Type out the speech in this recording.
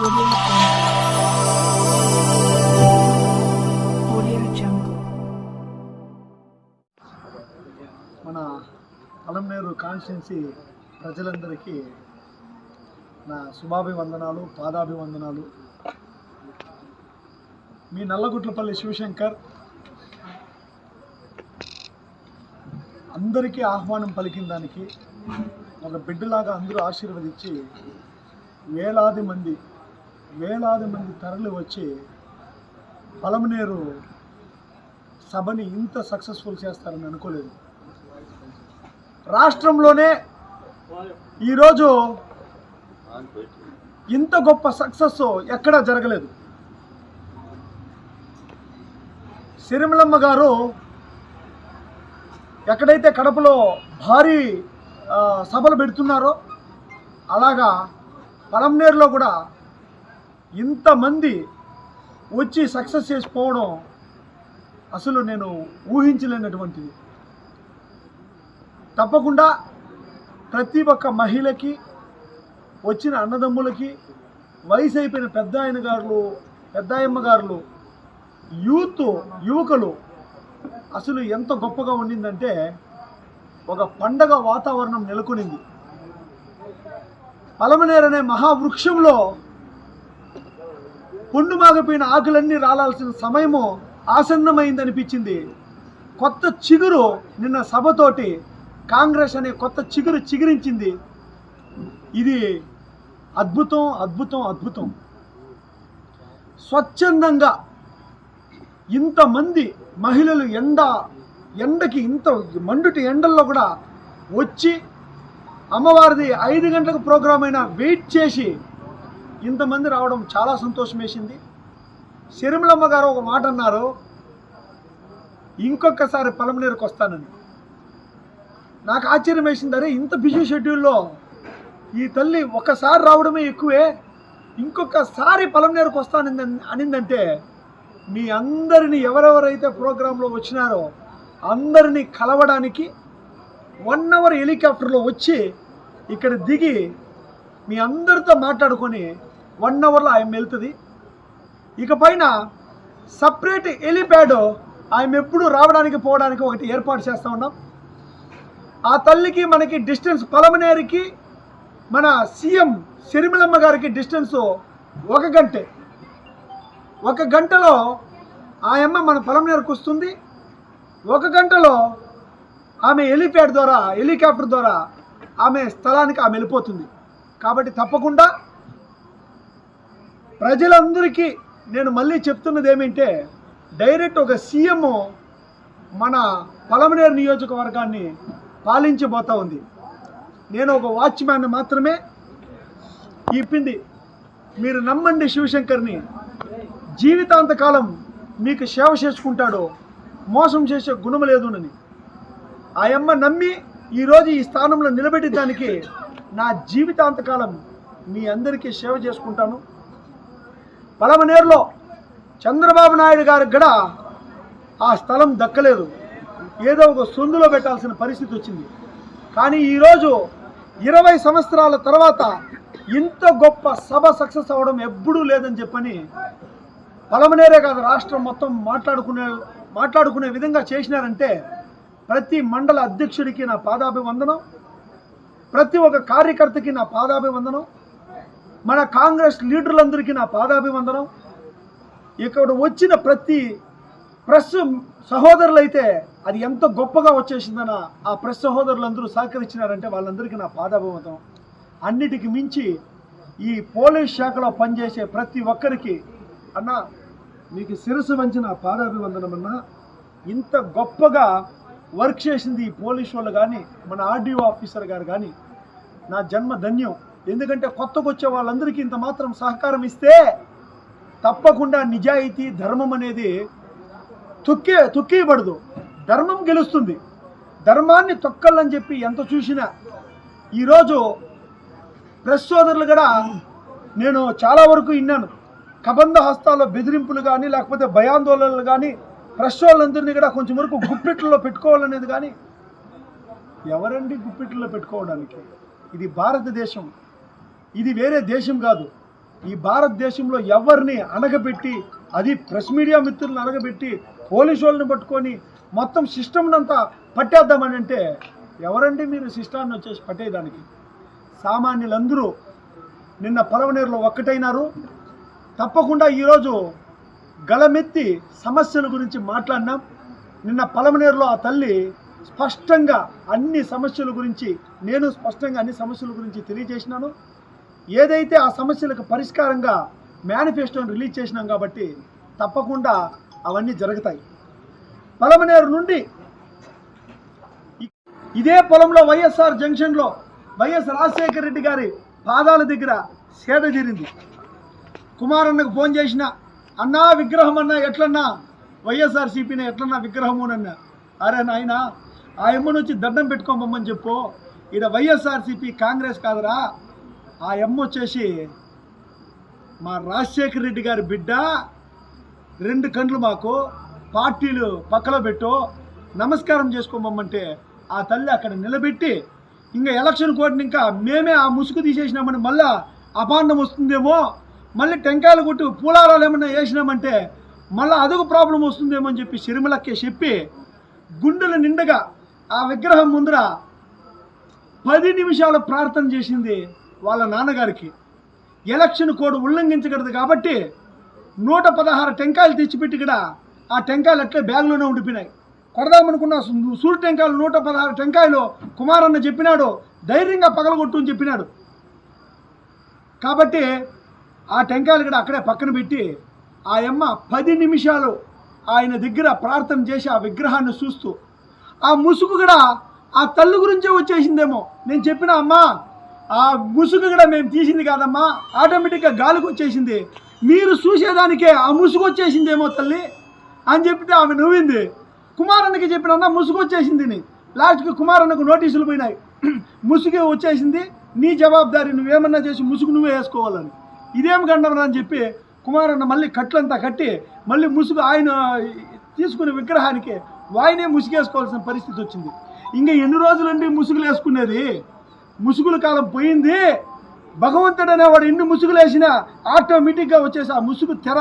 మన పలమనేరు కాన్స్టిట్యున్సీ ప్రజలందరికీ నా శుభాభివందనాలు, పాదాభివందనాలు. మీ నల్లగుట్లపల్లి శివశంకర్ అందరికీ ఆహ్వానం పలికిన దానికి ఒక బిడ్డలాగా అందరూ ఆశీర్వదించి వేలాది మంది తరలి వచ్చి పలమనేరు సభని ఇంత సక్సెస్ఫుల్ చేస్తారని అనుకోలేదు. రాష్ట్రంలోనే ఈరోజు ఇంత గొప్ప సక్సెస్ ఎక్కడా జరగలేదు. సిరిమలమ్మ గారు ఎక్కడైతే కడపలో భారీ సభలు పెడుతున్నారో అలాగా పలమనేరులో కూడా ఇంతమంది వచ్చి సక్సెస్ చేసిపోవడం అసలు నేను ఊహించలేనటువంటిది. తప్పకుండా ప్రతి ఒక్క మహిళకి, వచ్చిన అన్నదమ్ములకి, వయసు అయిపోయిన పెద్దాయమ్మ గారులు, యువకులు అసలు ఎంత గొప్పగా ఉండిందంటే ఒక పండగ వాతావరణం నెలకొనింది. పలమనేరు అనే మహావృక్షంలో పొండుమాగిపోయిన ఆకులన్నీ రాలాల్సిన సమయము ఆసన్నమైందనిపించింది. కొత్త చిగురు నిన్న సభతోటి కాంగ్రెస్ అనే కొత్త చిగురు చిగురించింది. ఇది అద్భుతం అద్భుతం అద్భుతం. స్వచ్ఛందంగా ఇంతమంది మహిళలు ఎండకి ఇంత మండుటి ఎండల్లో కూడా వచ్చి అమ్మవారిది 5 గంటలకు ప్రోగ్రాం అయినా వెయిట్ చేసి ఇంతమంది రావడం చాలా సంతోషం వేసింది. సిరిమలమ్మ గారు ఒక మాట అన్నారు, ఇంకొకసారి పలమనేరుకు వస్తానని. నాకు ఆశ్చర్యం వేసింది, అరే ఇంత బిజీ షెడ్యూల్లో ఈ తల్లి ఒకసారి రావడమే ఎక్కువే, ఇంకొకసారి పలమనేరుకు వస్తానని అనిందంటే మీ అందరినీ ఎవరెవరైతే ప్రోగ్రాంలో వచ్చినారో అందరినీ కలవడానికి 1 అవర్ హెలికాప్టర్లో వచ్చి ఇక్కడ దిగి మీ అందరితో మాట్లాడుకొని 1 అవర్లో ఆయన వెళ్తుంది. ఇక పైన సపరేట్ హెలిప్యాడ్ ఆయన ఎప్పుడు రావడానికి పోవడానికి ఒకటి ఏర్పాటు చేస్తూ ఉన్నాం. ఆ తల్లికి మనకి డిస్టెన్స్, పలమనేరుకి మన సీఎం సిరిమలమ్మ గారికి డిస్టెన్స్ 1 గంటే. 1 గంటలో ఆయమ్మ మన పలమనేరుకు వస్తుంది. 1 గంటలో ఆమె హెలికాప్టర్ ద్వారా ఆమె స్థలానికి ఆమె వెళ్ళిపోతుంది. కాబట్టి తప్పకుండా ప్రజలందరికీ నేను మళ్ళీ చెప్తున్నది ఏమంటే, డైరెక్ట్ ఒక సీఎం మన పలమనేరు నియోజకవర్గాన్ని పాలించబోతా ఉంది. నేను ఒక వాచ్మ్యాన్ మాత్రమే ఇప్పింది. మీరు నమ్మండి, శివశంకర్ని జీవితాంతకాలం మీకు సేవ చేసుకుంటాడో, మోసం చేసే గుణం లేదునని ఆయమ్మ నమ్మి ఈరోజు ఈ స్థానంలో నిలబెట్టడానికి నా జీవితాంతకాలం మీ అందరికీ సేవ చేసుకుంటాను. పలమనేరులో చంద్రబాబు నాయుడు గారికి కూడా ఆ స్థలం దక్కలేదు, ఏదో ఒక సొందులో పెట్టాల్సిన పరిస్థితి వచ్చింది. కానీ ఈరోజు 20 సంవత్సరాల తర్వాత ఇంత గొప్ప సభ సక్సెస్ అవ్వడం ఎప్పుడూ లేదని చెప్పని పలమనేరే కాదు రాష్ట్రం మొత్తం మాట్లాడుకునే విధంగా చేసినారంటే ప్రతి మండల అధ్యక్షుడికి నా పాదాభివందనం, ప్రతి ఒక్క కార్యకర్తకి నా పాదాభివందనం, మన కాంగ్రెస్ లీడర్లందరికీ నా పాదాభివందనం. ఇక్కడ వచ్చిన ప్రతి ప్రెస్ సహోదరులు అయితే అది ఎంత గొప్పగా వచ్చేసిందన్న ఆ ప్రెస్ సహోదరులందరూ సహకరించినారంటే వాళ్ళందరికీ నా పాదాభివందనం. అన్నిటికి మించి ఈ పోలీస్ శాఖలో పనిచేసే ప్రతి ఒక్కరికి అన్న మీకు శిరస్సు వంచిన పాదాభివందనం అన్న. ఇంత గొప్పగా వర్క్ చేసింది ఈ పోలీసు వాళ్ళు కానీ, మన ఆర్డీఓ ఆఫీసర్ గారు కానీ నా జన్మ ధన్యం. ఎందుకంటే కొత్తగా వచ్చే వాళ్ళందరికీ ఇంత మాత్రం సహకారం ఇస్తే తప్పకుండా నిజాయితీ, ధర్మం అనేది తొక్కియబడదు, ధర్మం గెలుస్తుంది. ధర్మాన్ని తొక్కాలని చెప్పి ఎంత చూసినా ఈరోజు ప్రెస్ సోదరులు కూడా నేను చాలా వరకు విన్నాను. కబంధ హస్తాల్లో బెదిరింపులు కానీ, లేకపోతే భయాందోళనలు కానీ, ప్రెస్ వాళ్ళందరినీ కూడా కొంచెం వరకు గుప్పిట్లలో పెట్టుకోవాలనేది కానీ, ఎవరండి గుప్పిట్లలో పెట్టుకోవడానికి? ఇది భారతదేశం, ఇది వేరే దేశం కాదు. ఈ భారతదేశంలో ఎవరిని అనగబెట్టి, అది ప్రెస్ మీడియా మిత్రులను అనగబెట్టి పోలీసు వాళ్ళని పట్టుకొని మొత్తం సిస్టమ్ని అంతా పట్టేద్దామని అంటే ఎవరండి మీరు సిస్టాన్ని వచ్చేసి పట్టేయడానికి? సామాన్యులందరూ నిన్న పలమనేరులో ఒక్కటైనారు. తప్పకుండా ఈరోజు గళమెత్తి సమస్యల గురించి మాట్లాడినాం. నిన్న పలమనేరులో ఆ తల్లి స్పష్టంగా అన్ని సమస్యల గురించి, నేను స్పష్టంగా అన్ని సమస్యల గురించి తెలియజేసినాను. ఏదైతే ఆ సమస్యలకు పరిష్కారంగా మేనిఫెస్టోని రిలీజ్ చేసినాం కాబట్టి తప్పకుండా అవన్నీ జరుగుతాయి. పలమనేరు నుండి ఇదే పొలంలో వైఎస్ఆర్ జంక్షన్లో వైఎస్ రాజశేఖర రెడ్డి గారి పాదాల దగ్గర సేద తీరింది. కుమారన్నకు ఫోన్ చేసిన, అన్నా విగ్రహం అన్నా ఎట్లన్నా వైఎస్ఆర్సీపీని ఎట్లన్నా విగ్రహమునన్నా. అరే నాయన, ఆ ఎమ్మను వచ్చి దండం పెట్టుకోమని చెప్పు. ఈడ వైఎస్ఆర్సీపీ కాంగ్రెస్ కాదురా, ఆ ఎమ్మ వచ్చేసి మా రాజశేఖర రెడ్డి గారి బిడ్డ. 2 కండ్లు మాకు, పార్టీలు పక్కలో పెట్టు, నమస్కారం చేసుకోమంటే ఆ తల్లి అక్కడ నిలబెట్టి, ఇంకా ఎలక్షన్ కోడ్ని ఇంకా మేమే ఆ ముసుగు తీసేసినామని మళ్ళా అపాండం వస్తుందేమో, మళ్ళీ టెంకాయలు కొట్టి పూలారాలు ఏమన్నా వేసినామంటే మళ్ళీ అదొక ప్రాబ్లం వస్తుందేమో అని చెప్పి షర్మిలకే చెప్పి గుండెల నిండగా ఆ విగ్రహం ముందర 10 నిమిషాలు ప్రార్థన చేసింది వాళ్ళ నాన్నగారికి. ఎలక్షన్ కోడ్ ఉల్లంఘించకూడదు కాబట్టి 116 టెంకాయలు తెచ్చిపెట్టి కూడా ఆ టెంకాయలు అట్లే బ్యాగ్లోనే ఉండిపోయినాయి. కొడదామనుకున్న సూరు టెంకాయలు 116 టెంకాయలు కుమారన్న చెప్పినాడు, ధైర్యంగా పగలగొట్టు అని చెప్పినాడు. కాబట్టి ఆ టెంకాయలు కూడా అక్కడే పక్కన పెట్టి ఆ అమ్మ 10 నిమిషాలు ఆయన దగ్గర ప్రార్థన చేసి ఆ విగ్రహాన్ని చూస్తూ, ఆ ముసుగు కూడా ఆ తల్లి గురించే వచ్చేసిందేమో. నేను చెప్పిన అమ్మా, ఆ ముసుగు కూడా మేము తీసింది కాదమ్మా, ఆటోమేటిక్గా గాలికి వచ్చేసింది, మీరు చూసేదానికే ఆ ముసుగు వచ్చేసిందేమో తల్లి అని చెప్పితే ఆమె నవ్వింది. కుమారన్నకి చెప్పిన, అన్న ముసుగు వచ్చేసింది. లాస్ట్కి కుమారన్నకు నోటీసులు పోయినాయి, ముసుగు వచ్చేసింది, నీ జవాబుదారి, నువ్వేమన్నా చేసి ముసుగు నువ్వే వేసుకోవాలని. ఇదేం గండమరా అని చెప్పి కుమారన్న మళ్ళీ కట్లంతా కట్టి మళ్ళీ ముసుగు ఆయన తీసుకునే విగ్రహానికి ఆయనే ముసుగేసుకోవాల్సిన పరిస్థితి వచ్చింది. ఇంకా ఎన్ని రోజులండి ముసుగులు వేసుకునేది? ముసుగుల కాలం పోయింది. భగవంతుడు అనేవాడు ఎన్ని ముసుగులు వేసినా ఆటోమేటిక్గా వచ్చేసి ఆ ముసుగు తెర